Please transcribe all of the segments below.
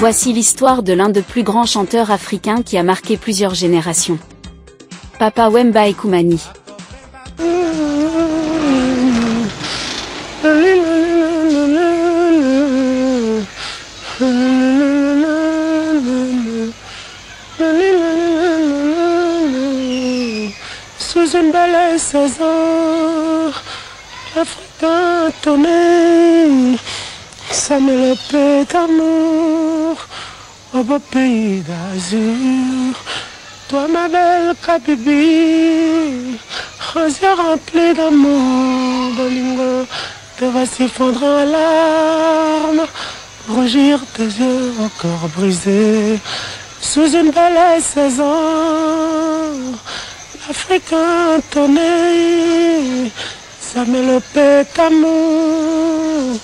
Voici l'histoire de l'un des plus grands chanteurs africains qui a marqué plusieurs générations. Papa Wemba Ekumani. Sous une belle saison, l'Africain tonné, ça met le paix d'amour au beau pays d'azur. Toi ma belle Kabibi, rosière remplie d'amour, Bolingo, te va s'y fondre en larmes, rougir tes yeux encore brisés. Sous une belle saison, l'Africain tonné, ça met le paix d'amour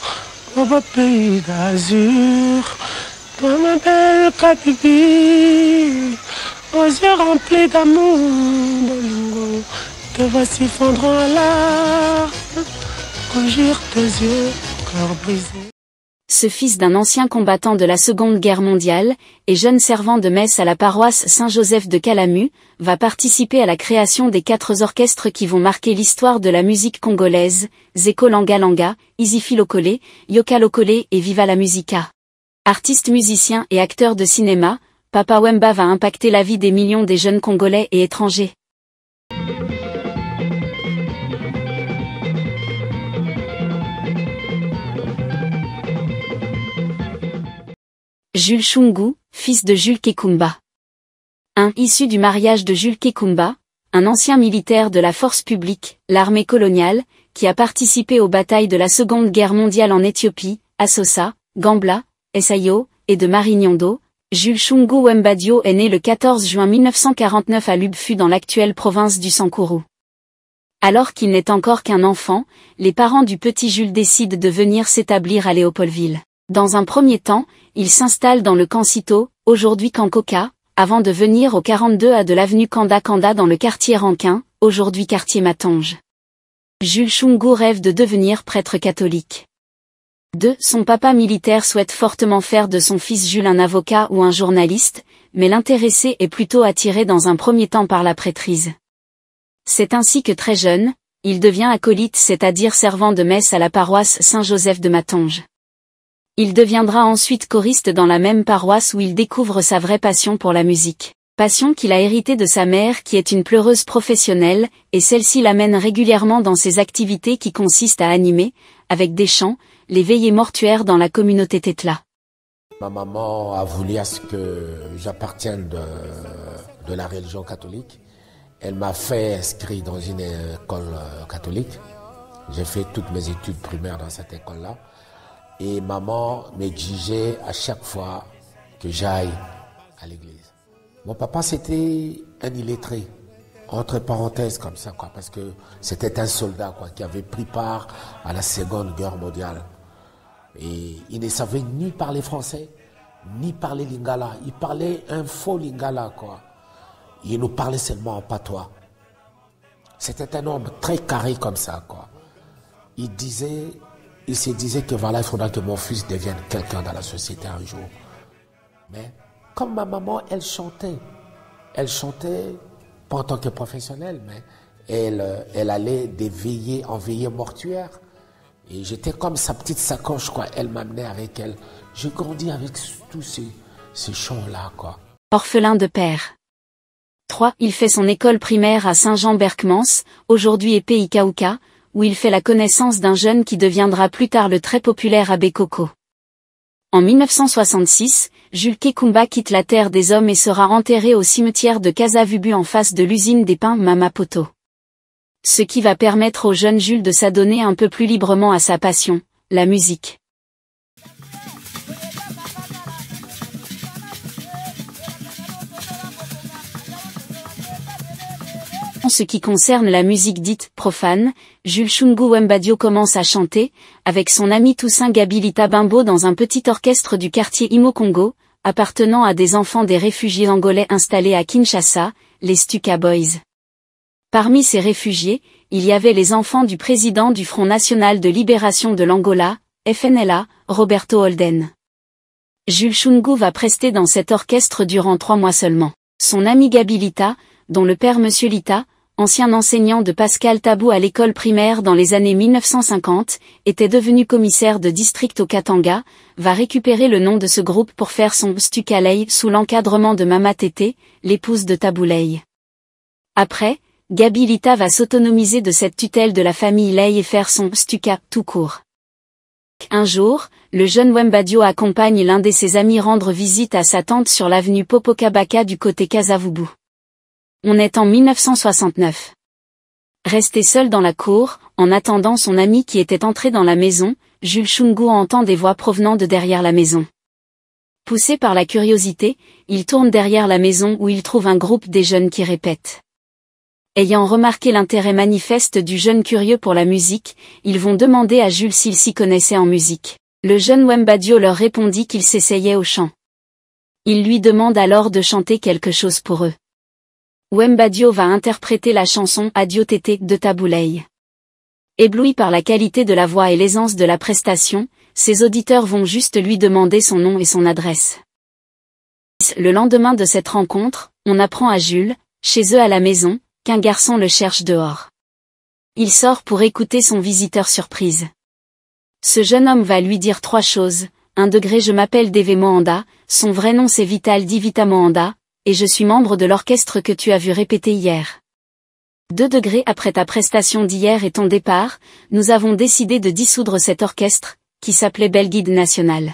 au beau pays d'azur. Toi ma belle Kabibi, aux yeux remplis d'amour, Bolingo, te voici fondre en larmes, rougir tes yeux encore brisés. Ce fils d'un ancien combattant de la Seconde Guerre mondiale, et jeune servant de messe à la paroisse Saint-Joseph de Calamu, va participer à la création des 4 orchestres qui vont marquer l'histoire de la musique congolaise, Zeko Langa Langa, Izifi Lokole, Yoka Lokole et Viva la Musica. Artiste musicien et acteur de cinéma, Papa Wemba va impacter la vie des millions des jeunes Congolais et étrangers. Jules Shungu, fils de Jules Kekumba. Issu du mariage de Jules Kekumba, un ancien militaire de la force publique, l'armée coloniale, qui a participé aux batailles de la Seconde Guerre mondiale en Éthiopie, Assosa, Gambla, Essayo, et de Marinyondo, Jules Shungu Wembadio est né le 14 juin 1949 à Lubfu dans l'actuelle province du Sankuru. Alors qu'il n'est encore qu'un enfant, les parents du petit Jules décident de venir s'établir à Léopoldville. Dans un premier temps, il s'installe dans le Kansito, aujourd'hui Kankoka, avant de venir au 42A de l'avenue Kanda Kanda dans le quartier Rankin, aujourd'hui quartier Matange. Jules Shungu rêve de devenir prêtre catholique. Son papa militaire souhaite fortement faire de son fils Jules un avocat ou un journaliste, mais l'intéressé est plutôt attiré dans un premier temps par la prêtrise. C'est ainsi que très jeune, il devient acolyte, c'est-à-dire servant de messe à la paroisse Saint-Joseph de Matange. Il deviendra ensuite choriste dans la même paroisse où il découvre sa vraie passion pour la musique. Passion qu'il a héritée de sa mère qui est une pleureuse professionnelle, et celle-ci l'amène régulièrement dans ses activités qui consistent à animer, avec des chants, les veillées mortuaires dans la communauté Tetla. Ma maman a voulu à ce que j'appartienne de la religion catholique. Elle m'a fait inscrire dans une école catholique. J'ai fait toutes mes études primaires dans cette école-là. Et maman m'exigeait à chaque fois que j'aille à l'église. Mon papa, c'était un illettré, entre parenthèses comme ça, quoi, parce que c'était un soldat, quoi, qui avait pris part à la Seconde Guerre mondiale. Et il ne savait ni parler français, ni parler lingala. Il parlait un faux lingala, quoi. Il nous parlait seulement en patois. C'était un homme très carré comme ça, quoi. Il se disait que voilà, il faudra que mon fils devienne quelqu'un dans la société un jour. Mais comme ma maman, elle chantait pas en tant que professionnelle, mais elle allait des veillées en veillée mortuaire. Et j'étais comme sa petite sacoche, quoi. Elle m'amenait avec elle. J'ai grandi avec tous ces chants-là, quoi. Orphelin de père. Il fait son école primaire à Saint-Jean-Berckmans, aujourd'hui épée Ikaouka, où il fait la connaissance d'un jeune qui deviendra plus tard le très populaire Abbé Koko. En 1966, Jules Kekumba quitte la terre des hommes et sera enterré au cimetière de Kasavubu en face de l'usine des pains Mamapoto. Ce qui va permettre au jeune Jules de s'adonner un peu plus librement à sa passion, la musique. En ce qui concerne la musique dite profane, Jules Shungu Wembadio commence à chanter, avec son ami Toussaint Gabilita Bimbo dans un petit orchestre du quartier Imo-Congo, appartenant à des enfants des réfugiés angolais installés à Kinshasa, les Stuka Boys. Parmi ces réfugiés, il y avait les enfants du président du Front National de Libération de l'Angola, FNLA, Roberto Holden. Jules Shungu va prester dans cet orchestre durant 3 mois seulement. Son ami Gaby Lita, dont le père Monsieur Lita, ancien enseignant de Pascal Tabou à l'école primaire dans les années 1950, était devenu commissaire de district au Katanga, va récupérer le nom de ce groupe pour faire son Stuka Ley sous l'encadrement de Mama Tété, l'épouse de Tabou Ley. Après, Gaby Lita va s'autonomiser de cette tutelle de la famille Ley et faire son Stuka tout court. Un jour, le jeune Wembadio accompagne l'un de ses amis rendre visite à sa tante sur l'avenue Popocabaka du côté Kasavubu. On est en 1969. Resté seul dans la cour, en attendant son ami qui était entré dans la maison, Jules Shungu entend des voix provenant de derrière la maison. Poussé par la curiosité, il tourne derrière la maison où il trouve un groupe des jeunes qui répètent. Ayant remarqué l'intérêt manifeste du jeune curieux pour la musique, ils vont demander à Jules s'il s'y connaissait en musique. Le jeune Wembadio leur répondit qu'il s'essayait au chant. Il lui demande alors de chanter quelque chose pour eux. Wembadio va interpréter la chanson Adio Tété de Tabou Ley. Ébloui par la qualité de la voix et l'aisance de la prestation, ses auditeurs vont juste lui demander son nom et son adresse. Le lendemain de cette rencontre, on apprend à Jules, chez eux à la maison, qu'un garçon le cherche dehors. Il sort pour écouter son visiteur surprise. Ce jeune homme va lui dire 3 choses. 1 degré je m'appelle Deve Mohanda, son vrai nom c'est Vital Divita Mohanda, et je suis membre de l'orchestre que tu as vu répéter hier. 2 degrés après ta prestation d'hier et ton départ, nous avons décidé de dissoudre cet orchestre, qui s'appelait Belguide National.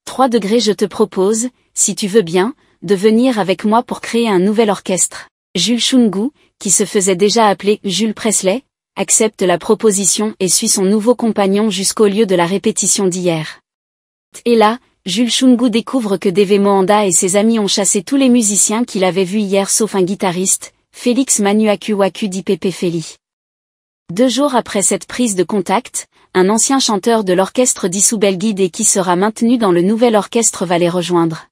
3 degrés je te propose, si tu veux bien, de venir avec moi pour créer un nouvel orchestre. Jules Shungu, qui se faisait déjà appeler Jules Presley, accepte la proposition et suit son nouveau compagnon jusqu'au lieu de la répétition d'hier. Et là, Jules Shungu découvre que Deve Mohanda et ses amis ont chassé tous les musiciens qu'il avait vus hier sauf un guitariste, Félix Manuaku Waku d'IPP Feli. 2 jours après cette prise de contact, un ancien chanteur de l'orchestre dissous Belguide et qui sera maintenu dans le nouvel orchestre va les rejoindre.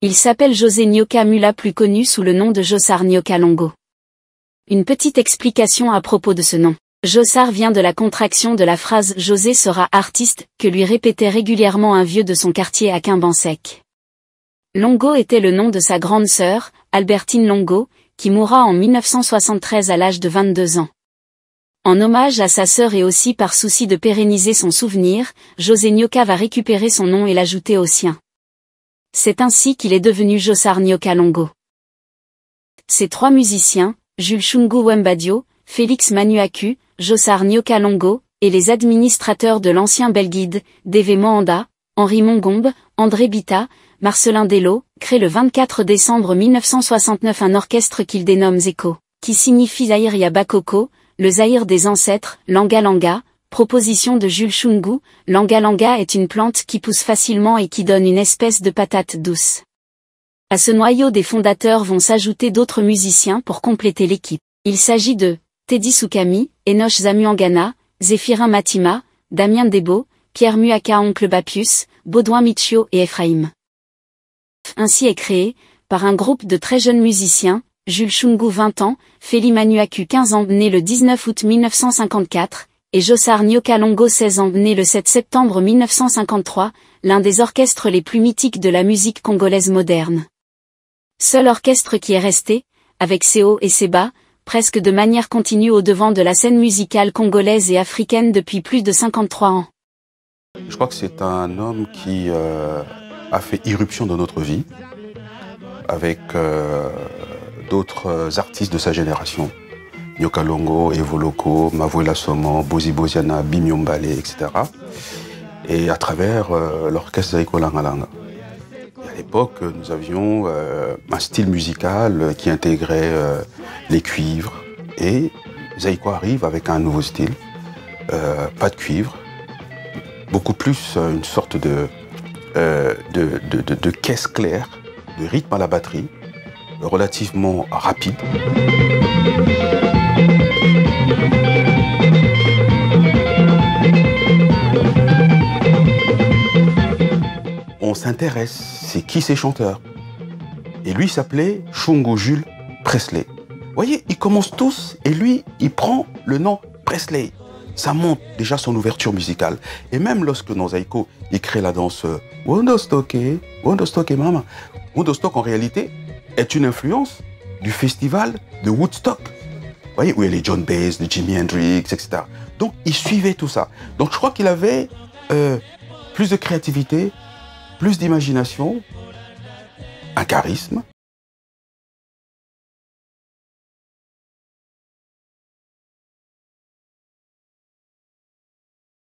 Il s'appelle José Nyoka Mula, plus connu sous le nom de Jossar Nyoka Longo. Une petite explication à propos de ce nom. Jossar vient de la contraction de la phrase « José sera artiste » que lui répétait régulièrement un vieux de son quartier à Quimbansec. Longo était le nom de sa grande sœur, Albertine Longo, qui mourra en 1973 à l'âge de 22 ans. En hommage à sa sœur et aussi par souci de pérenniser son souvenir, José Nyoka va récupérer son nom et l'ajouter au sien. C'est ainsi qu'il est devenu Jossar Nyoka Longo. Ces 3 musiciens, Jules Shungu Wembadio, Félix Manuaku, Jossar Nyoka Longo, et les administrateurs de l'ancien Belguide, Deve Mohanda, Henri Mongombe, André Bita, Marcelin Dello, créent le 24 décembre 1969 un orchestre qu'ils dénomment Zeko, qui signifie Zaïre Yabakoko, le Zaïre des ancêtres, Langa Langa, proposition de Jules Shungu. Langa Langa est une plante qui pousse facilement et qui donne une espèce de patate douce. À ce noyau des fondateurs vont s'ajouter d'autres musiciens pour compléter l'équipe. Il s'agit de Teddy Soukami, Enoch Zamuangana, Zéphirin Matima, Damien Debo, Pierre Muaka Oncle Bapius, Baudouin Michio et Ephraim. Ainsi est créé, par un groupe de très jeunes musiciens, Jules Shungu 20 ans, Feli Manuaku 15 ans né le 19 août 1954, et Jossar Nyoka Longo 16 ans né le 7 septembre 1953, l'un des orchestres les plus mythiques de la musique congolaise moderne. Seul orchestre qui est resté, avec ses hauts et ses bas, presque de manière continue au devant de la scène musicale congolaise et africaine depuis plus de 53 ans. Je crois que c'est un homme qui a fait irruption dans notre vie, avec d'autres artistes de sa génération. Nyoka Longo, Evo Loco, Mavouela Somo, Bozi Boziana, Bimyombale, etc. Et à travers l'orchestre Zaïko Langalanga. À l'époque, nous avions un style musical qui intégrait les cuivres. Et Zaïko arrive avec un nouveau style, pas de cuivre, beaucoup plus une sorte de caisse claire, de rythme à la batterie, relativement rapide. On s'intéresse, c'est qui ces chanteurs? Et lui s'appelait Shungu Jules Presley. Vous voyez, ils commencent tous et lui, il prend le nom Presley. ça montre déjà son ouverture musicale. Et même lorsque Nonzaïko, il crée la danse Wondostoke Mama, Wondostoke en réalité est une influence du festival de Woodstock. Vous voyez, où il y a les John Baez, les Jimi Hendrix, etc. Donc, il suivait tout ça. Donc, je crois qu'il avait plus de créativité, plus d'imagination, un charisme,